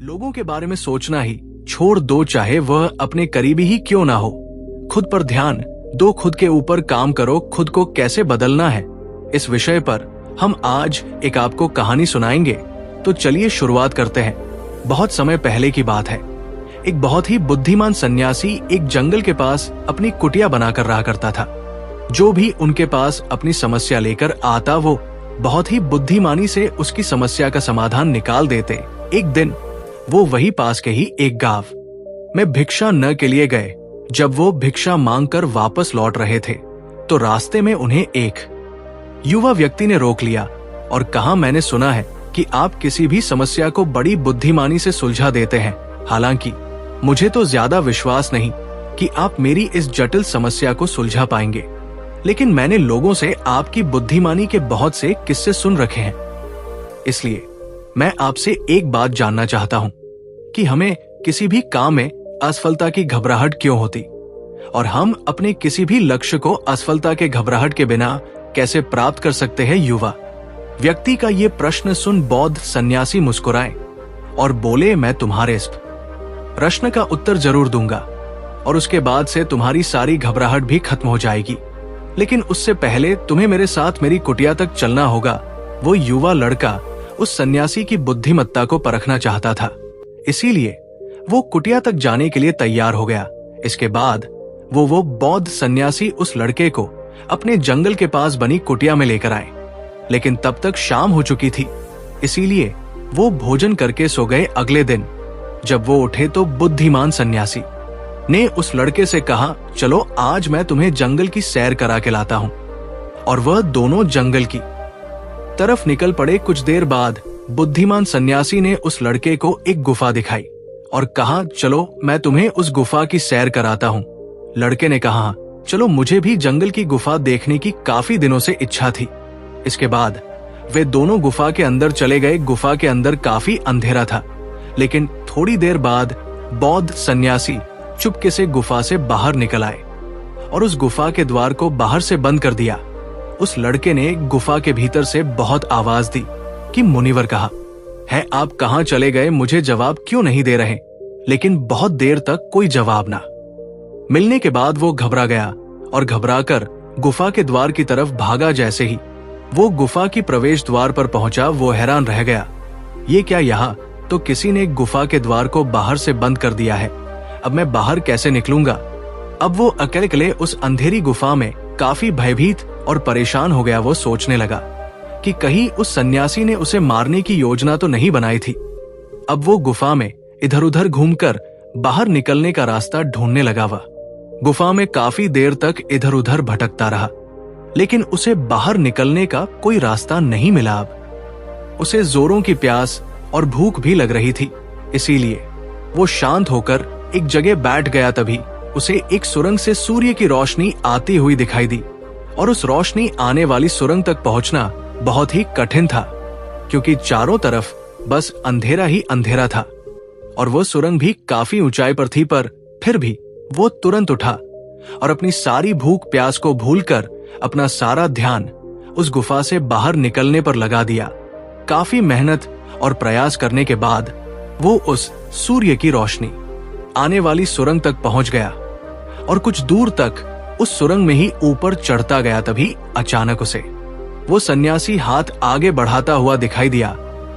लोगों के बारे में सोचना ही छोड़ दो, चाहे वह अपने करीबी ही क्यों ना हो। खुद पर ध्यान दो, खुद के ऊपर काम करो, खुद को कैसे बदलना है, इस विषय पर हम आज एक आपको कहानी सुनाएंगे। तो चलिए शुरुआत करते हैं। बहुत समय पहले की बात है। एक बहुत ही बुद्धिमान सन्यासी एक जंगल के पास अपनी कुटिया बनाकर रहा करता था। जो भी उनके पास अपनी समस्या लेकर आता, वो बहुत ही बुद्धिमानी से उसकी समस्या का समाधान निकाल देते। एक दिन वो वही पास के ही एक गांव में भिक्षा न के लिए गए। जब वो भिक्षा मांगकर वापस लौट रहे थे तो रास्ते में उन्हें एक युवा व्यक्ति ने रोक लिया और कहा, मैंने सुना है कि आप किसी भी समस्या को बड़ी बुद्धिमानी से सुलझा देते हैं। हालांकि मुझे तो ज्यादा विश्वास नहीं कि आप मेरी इस जटिल समस्या को सुलझा पाएंगे, लेकिन मैंने लोगों से आपकी बुद्धिमानी के बहुत से किस्से सुन रखे हैं। इसलिए मैं आपसे एक बात जानना चाहता हूं कि हमें किसी भी काम में असफलता की घबराहट क्यों होती, और हम अपने किसी भी लक्ष्य को असफलता के घबराहट के बिना कैसे प्राप्त कर सकते हैं। युवा व्यक्ति का ये प्रश्न सुन बौद्ध सन्यासी मुस्कुराए और बोले, मैं तुम्हारे इस प्रश्न का उत्तर जरूर दूंगा और उसके बाद से तुम्हारी सारी घबराहट भी खत्म हो जाएगी, लेकिन उससे पहले तुम्हें मेरे साथ मेरी कुटिया तक चलना होगा। वो युवा लड़का उस सन्यासी की बुद्धिमत्ता को परखना चाहता था, इसीलिए वो कुटिया तक जाने के लिए तैयार हो गया। इसके बाद वो बौद्ध सन्यासी उस लड़के को अपने जंगल के पास बनी कुटिया में लेकर आए, लेकिन तब तक शाम हो चुकी थी, इसीलिए वो भोजन करके सो गए। अगले दिन जब वो उठे तो बुद्धिमान सन्यासी ने उस लड़के से कहा, चलो आज मैं तुम्हें जंगल की सैर करा के लाता हूं। और वह दोनों जंगल की तरफ निकल पड़े। कुछ देर बाद बुद्धिमान सन्यासी ने उस लड़के को एक गुफा दिखाई और कहा, चलो मैं तुम्हें उस गुफा की सैर कराता हूं। लड़के ने कहा, चलो, मुझे भी जंगल की गुफा देखने की काफी दिनों से इच्छा थी। इसके बाद वे दोनों गुफा के अंदर चले गए। गुफा के अंदर काफी अंधेरा था, लेकिन थोड़ी देर बाद बौद्ध सन्यासी चुपके से गुफा से बाहर निकल आए और उस गुफा के द्वार को बाहर से बंद कर दिया। उस लड़के ने गुफा के भीतर से बहुत आवाज दी कि मुनिवर कहा है, आप कहां चले गए, मुझे जवाब क्यों नहीं दे रहे। लेकिन बहुत देर तक कोई जवाब ना मिलने के बाद वो घबरा गया और घबराकर गुफा के द्वार की तरफ भागा। जैसे ही वो गुफा की प्रवेश द्वार पर पहुंचा, वो हैरान रह गया, ये क्या, यहाँ तो किसी ने गुफा के द्वार को बाहर से बंद कर दिया है। अब मैं बाहर कैसे निकलूंगा। अब वो अकेले उस अंधेरी गुफा में काफी भयभीत और परेशान हो गया। वो सोचने लगा कि कहीं उस सन्यासी ने उसे मारने की योजना तो नहीं बनाई थी। अब वो गुफा में इधर उधर घूमकर बाहर निकलने का रास्ता ढूंढने लगा। वह गुफा में काफी देर तक इधर उधर भटकता रहा, लेकिन उसे बाहर निकलने का कोई रास्ता नहीं मिला। अब उसे जोरों की प्यास और भूख भी लग रही थी, इसीलिए वो शांत होकर एक जगह बैठ गया। तभी उसे एक सुरंग से सूर्य की रोशनी आती हुई दिखाई दी, और उस रोशनी आने वाली सुरंग तक पहुंचना बहुत ही कठिन था, क्योंकि चारों तरफ बस अंधेरा ही अंधेरा था और वो सुरंग भी काफी ऊंचाई पर थी। पर फिर भी वो तुरंत उठा और अपनी सारी भूख प्यास को भूलकर अपना सारा ध्यान उस गुफा से बाहर निकलने पर लगा दिया। काफी मेहनत और प्रयास करने के बाद वो उस सूर्य की रोशनी आने वाली सुरंग तक पहुंच गया और कुछ दूर तक उस सुरंग में ही ऊपर चढ़ता गया। तभी अचानक उसे वो सन्यासी हाथ आगे बढ़ाता हुआ दिखाई दिया।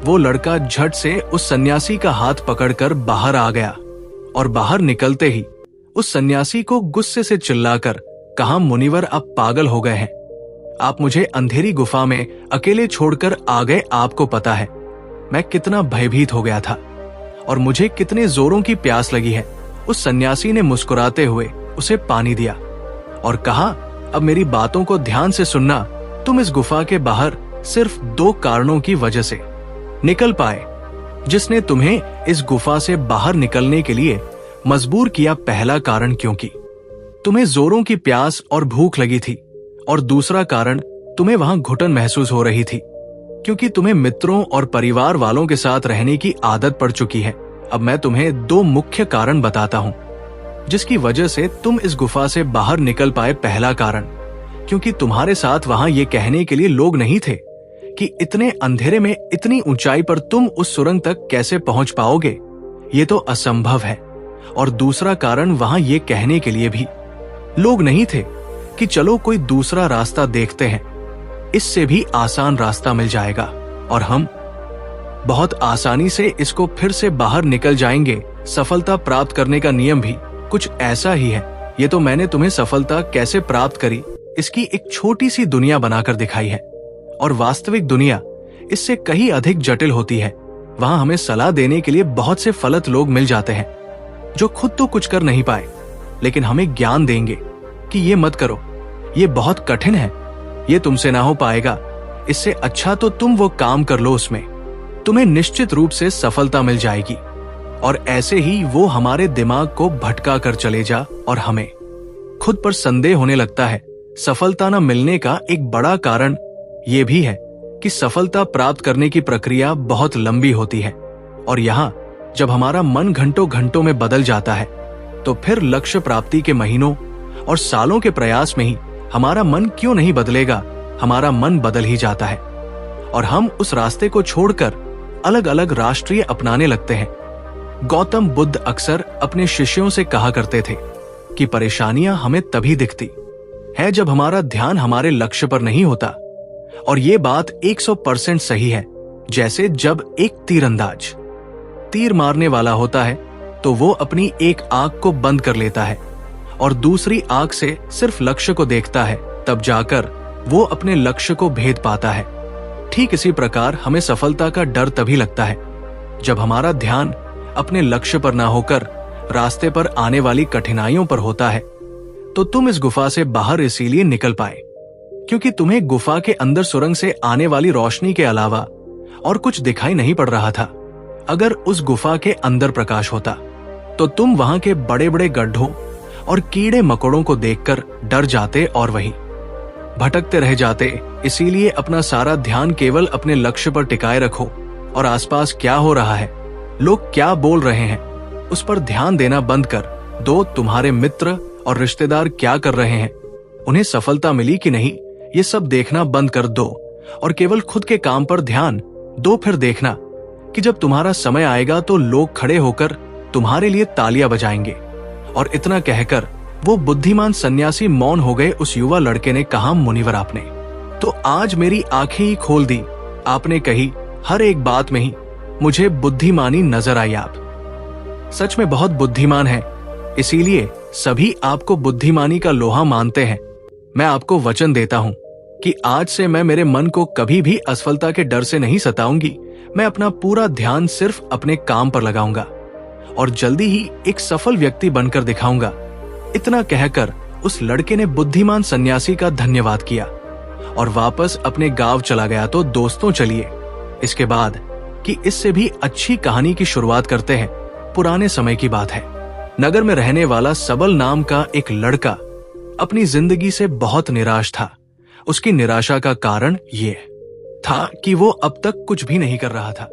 वो लड़का झट से उस सन्यासी का हाथ पकड़कर बाहर आ गया और बाहर निकलते ही उस सन्यासी को गुस्से से चिल्लाकर कहा, मुनिवर, आप पागल हो गए हैं। आप मुझे अंधेरी गुफा में अकेले छोड़कर आ गए। आपको पता है मैं कितना भयभीत हो गया था और मुझे कितने जोरों की प्यास लगी है। उस सन्यासी ने मुस्कुराते हुए उसे पानी दिया और कहा, अब मेरी बातों को ध्यान से सुनना। तुम इस गुफा के बाहर सिर्फ 2 कारणों की वजह से निकल पाए, जिसने तुम्हें इस गुफा से बाहर निकलने के लिए मजबूर किया। पहला कारण, क्योंकि तुम्हें जोरों की प्यास और भूख लगी थी, और दूसरा कारण, तुम्हें वहां घुटन महसूस हो रही थी, क्योंकि तुम्हें मित्रों और परिवार वालों के साथ रहने की आदत पड़ चुकी है। अब मैं तुम्हें 2 मुख्य कारण बताता हूं जिसकी वजह से तुम इस गुफा से बाहर निकल पाए। पहला कारण, क्योंकि तुम्हारे साथ वहां ये कहने के लिए लोग नहीं थे कि इतने अंधेरे में इतनी ऊंचाई पर तुम उस सुरंग तक कैसे पहुंच पाओगे। ये तो असंभव है। और दूसरा कारण वहां ये कहने के लिए भी लोग नहीं थे कि चलो कोई दूसरा रास्ता देखते हैं, इससे भी आसान रास्ता मिल जाएगा और हम बहुत आसानी से इसको फिर से बाहर निकल जाएंगे। सफलता प्राप्त करने का नियम भी कुछ ऐसा ही है। ये तो मैंने तुम्हें सफलता कैसे प्राप्त करी इसकी एक छोटी सी दुनिया बनाकर दिखाई है, और वास्तविक दुनिया इससे कहीं अधिक जटिल होती है। वहां हमें सलाह देने के लिए बहुत से फलत लोग मिल जाते हैं जो खुद तो कुछ कर नहीं पाए, लेकिन हमें ज्ञान देंगे कि ये मत करो, ये बहुत कठिन है, ये तुमसे ना हो पाएगा, इससे अच्छा तो तुम वो काम कर लो, उसमें तुम्हें निश्चित रूप से सफलता मिल जाएगी। और ऐसे ही वो हमारे दिमाग को भटका कर चले जा और हमें खुद पर संदेह होने लगता है। सफलता न मिलने का एक बड़ा कारण ये भी है कि सफलता प्राप्त करने की प्रक्रिया बहुत लंबी होती है, और यहाँ जब हमारा मन घंटों घंटों में बदल जाता है तो फिर लक्ष्य प्राप्ति के महीनों और सालों के प्रयास में ही हमारा मन क्यों नहीं बदलेगा, हमारा मन बदल ही जाता है और हम उस रास्ते को छोड़कर अलग अलग राष्ट्रीय अपनाने लगते हैं। गौतम बुद्ध अक्सर अपने शिष्यों से कहा करते थे कि परेशानियां हमें तभी दिखती है जब हमारा ध्यान हमारे लक्ष्य पर नहीं होता, और ये बात 100% सही है। जैसे जब एक तीरंदाज तीर मारने वाला होता है तो वो अपनी एक आंख को बंद कर लेता है और दूसरी आंख से सिर्फ लक्ष्य को देखता है, तब जाकर वो अपने लक्ष्य को भेद पाता है। ठीक इसी प्रकार हमें सफलता का डर तभी लगता है जब हमारा ध्यान अपने लक्ष्य पर ना होकर रास्ते पर आने वाली कठिनाइयों पर होता है। तो तुम इस गुफा से बाहर इसीलिए निकल पाए क्योंकि तुम्हें गुफा के अंदर सुरंग से आने वाली रोशनी के अलावा और कुछ दिखाई नहीं पड़ रहा था। अगर उस गुफा के अंदर प्रकाश होता तो तुम वहां के बड़े बड़े गड्ढों और कीड़े मकोड़ों को देखकर डर जाते और वहीं भटकते रह जाते। इसीलिए अपना सारा ध्यान केवल अपने लक्ष्य पर टिकाए रखो और आसपास क्या हो रहा है, लोग क्या बोल रहे हैं, उस पर ध्यान देना बंद कर दो। तुम्हारे मित्र और रिश्तेदार क्या कर रहे हैं, उन्हें सफलता मिली कि नहीं, ये सब देखना बंद कर दो और केवल खुद के काम पर ध्यान दो। फिर देखना कि जब तुम्हारा समय आएगा तो लोग खड़े होकर तुम्हारे लिए तालियां बजाएंगे। और इतना कहकर वो बुद्धिमान सन्यासी मौन हो गए। उस युवा लड़के ने कहा, मुनिवर आपने तो आज मेरी आंखें ही खोल दी। आपने कही हर एक बात में ही मुझे बुद्धिमानी नजर आई। आप सच में बहुत बुद्धिमान हैं, इसीलिए सभी आपको बुद्धिमानी का लोहा मानते हैं। मैं आपको वचन देता हूं कि आज से मैं मेरे मन को कभी भी असफलता के डर से नहीं सताऊंगी। मैं अपना पूरा ध्यान सिर्फ अपने काम पर लगाऊंगा और जल्दी ही एक सफल व्यक्ति बनकर दिखाऊंगा। इतना कहकर उस लड़के ने बुद्धिमान सन्यासी का धन्यवाद किया और वापस अपने गांव चला गया। तो दोस्तों चलिए इसके बाद कि इससे भी अच्छी कहानी की शुरुआत करते हैं। पुराने समय की बात है। नगर में रहने वाला सबल नाम का एक लड़का अपनी जिंदगी से बहुत निराश था। उसकी निराशा का कारण ये था कि वो अब तक कुछ भी नहीं कर रहा था।